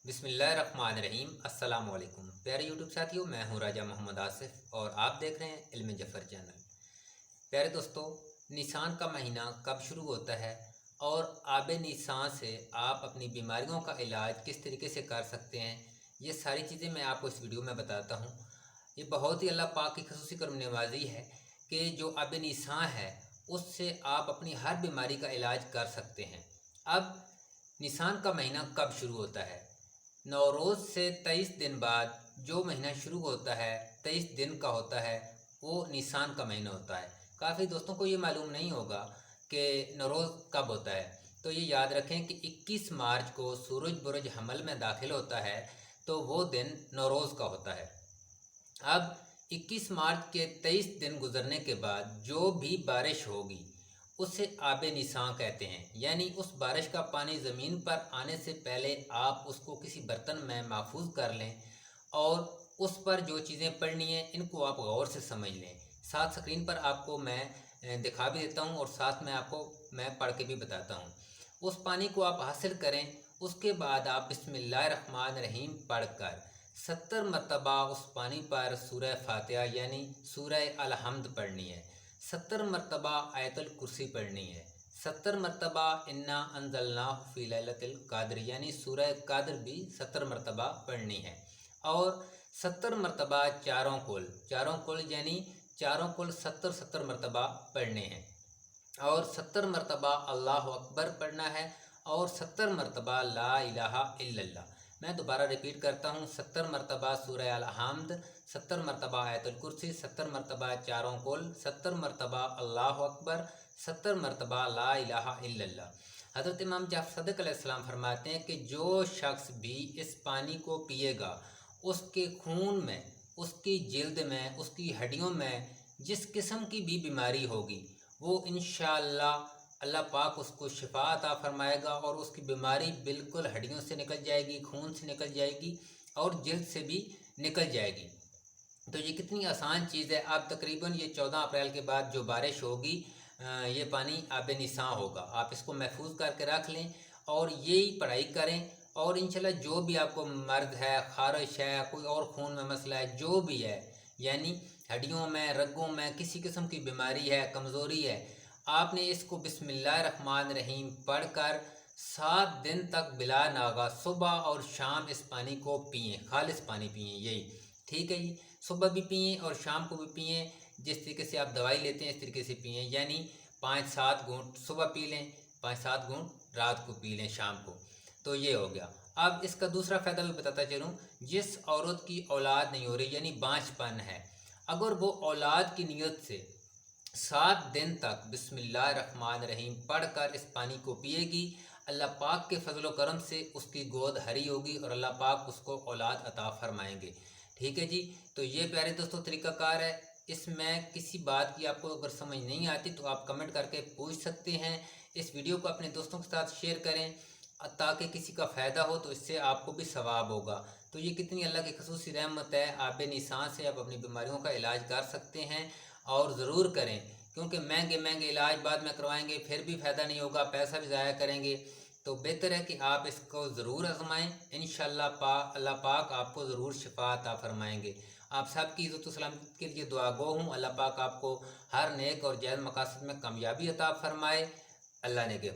बिस्मिल्लाहिर्रहमानिर्रहीम। अस्सलाम वालेकुम प्यारे यूट्यूब साथियों, मैं हूं राजा मोहम्मद आसिफ और आप देख रहे हैं इल्म जफ़र चैनल। प्यारे दोस्तों, निसान का महीना कब शुरू होता है और आब निसान से आप अपनी बीमारियों का इलाज किस तरीके से कर सकते हैं, ये सारी चीज़ें मैं आपको इस वीडियो में बताता हूँ। ये बहुत ही अल्लाह पाक की खसूसी करम नवाजी है कि जो आब निसान है उससे आप अपनी हर बीमारी का इलाज कर सकते हैं। अब निसान का महीना कब शुरू होता है? नौरोज़ से 23 दिन बाद जो महीना शुरू होता है, 23 दिन का होता है, वो निसान का महीना होता है। काफ़ी दोस्तों को ये मालूम नहीं होगा कि नौरोज़ कब होता है। तो ये याद रखें कि 21 मार्च को सूरज बुर्ज हमल में दाखिल होता है, तो वो दिन नौरोज़ का होता है। अब 21 मार्च के 23 दिन गुजरने के बाद जो भी बारिश होगी उसे आब निसान कहते हैं। यानी उस बारिश का पानी ज़मीन पर आने से पहले आप उसको किसी बर्तन में महफूज कर लें और उस पर जो चीज़ें पढ़नी हैं इनको आप गौर से समझ लें। साथ स्क्रीन पर आपको मैं दिखा भी देता हूँ और साथ में आपको मैं पढ़ के भी बताता हूँ। उस पानी को आप हासिल करें। उसके बाद आप बिस्मिल्लाहिर्रहमानिर्रहीम पढ़ कर 70 मरतबा उस पानी पर सूरह फातिहा यानी सूरह अल-हम्द पढ़नी है। 70 मरतबा आयतुल कुर्सी पढ़नी है। 70 मरतबा इन्ना अंज़लनाहु फ़ी लैलतिल क़द्र यानी सूरह क़द्र भी 70 मरतबा पढ़नी है। और 70 मरतबा चारों कुल यानी चारों कुल 70 मरतबा पढ़ने हैं। और 70 मरतबा अल्लाहु अकबर पढ़ना है और 70 मरतबा ला इलाहा इल्लल्लाह। मैं दोबारा रिपीट करता हूँ, 70 मरतबा सूरह अल-हम्द, 70 मरतबा आयतुल कुर्सी, 70 मरतबा चारों कुल, 70 मरतबा अल्लाहु अकबर, 70 मरतबा ला इलाहा इल्लल्लाह। हज़रत इमाम जाफ़र सदिक़ अलैहिस्सलाम फरमाते हैं कि जो शख्स भी इस पानी को पिएगा उसके खून में, उसकी जिल्द में, उसकी हड्डियों में जिस किस्म की भी बीमारी होगी वो इंशाअल्लाह अल्लाह पाक उसको शिफा अता फरमाएगा और उसकी बीमारी बिल्कुल हड्डियों से निकल जाएगी, खून से निकल जाएगी और जिल्द से भी निकल जाएगी। तो ये कितनी आसान चीज़ है। अब तकरीबन ये 14 अप्रैल के बाद जो बारिश होगी ये पानी आब निसान होगा। आप इसको महफूज करके रख लें और यही पढ़ाई करें और इंशाल्लाह जो भी आपको मर्द है, ख़ारिश है, कोई और खून में मसला है, जो भी है यानी हड्डियों में, रगों में किसी किस्म की बीमारी है, कमज़ोरी है, आपने इसको बिस्मिल्लाहिर्रहमानिर्रहीम पढ़ कर 7 दिन तक बिला नागा सुबह और शाम इस पानी को पिएँ, खालिस पानी पिएँ। यही ठीक है जी। सुबह भी पिएँ और शाम को भी पिएँ। जिस तरीके से आप दवाई लेते हैं इस तरीके से पिएँ। यानी 5-7 घूंट सुबह पी लें, 5-7 घूंट रात को पी लें, शाम को। तो ये हो गया। अब इसका दूसरा फ़ायदा भी बताता चलूँ। जिस औरत की औलाद नहीं हो रही यानी बांझपन है, अगर वो औलाद की नीयत से 7 दिन तक बिस्मिल्लाहिर्रहमानिर्रहीम पढ़ कर इस पानी को पिएगी, अल्लाह पाक के फजल व करम से उसकी गोद हरी होगी और अल्लाह पाक उसको औलाद अता फरमाएंगे। ठीक है जी। तो ये प्यारे दोस्तों तरीक़ाकार है। इसमें किसी बात की आपको अगर समझ नहीं आती तो आप कमेंट करके पूछ सकते हैं। इस वीडियो को अपने दोस्तों के साथ शेयर करें ताकि किसी का फ़ायदा हो, तो इससे आपको भी सवाब होगा। तो ये कितनी अल्लाह की खसूसी रहमत है। आब निसान से आप अपनी बीमारियों का इलाज कर सकते हैं और ज़रूर करें, क्योंकि महंगे महंगे इलाज बाद में करवाएंगे फिर भी फ़ायदा नहीं होगा, पैसा भी ज़ाया करेंगे। तो बेहतर है कि आप इसको ज़रूर आजमाएं। इंशाअल्लाह अल्लाह पाक आपको ज़रूर शिफा अता फरमाएंगे। आप सब की इज़्ज़त व सलामत के लिए दुआ गो हूँ। अल्लाह पाक आपको हर नेक और जायज़ मकासद में कामयाबी अता फरमाए। अल्लाह ने के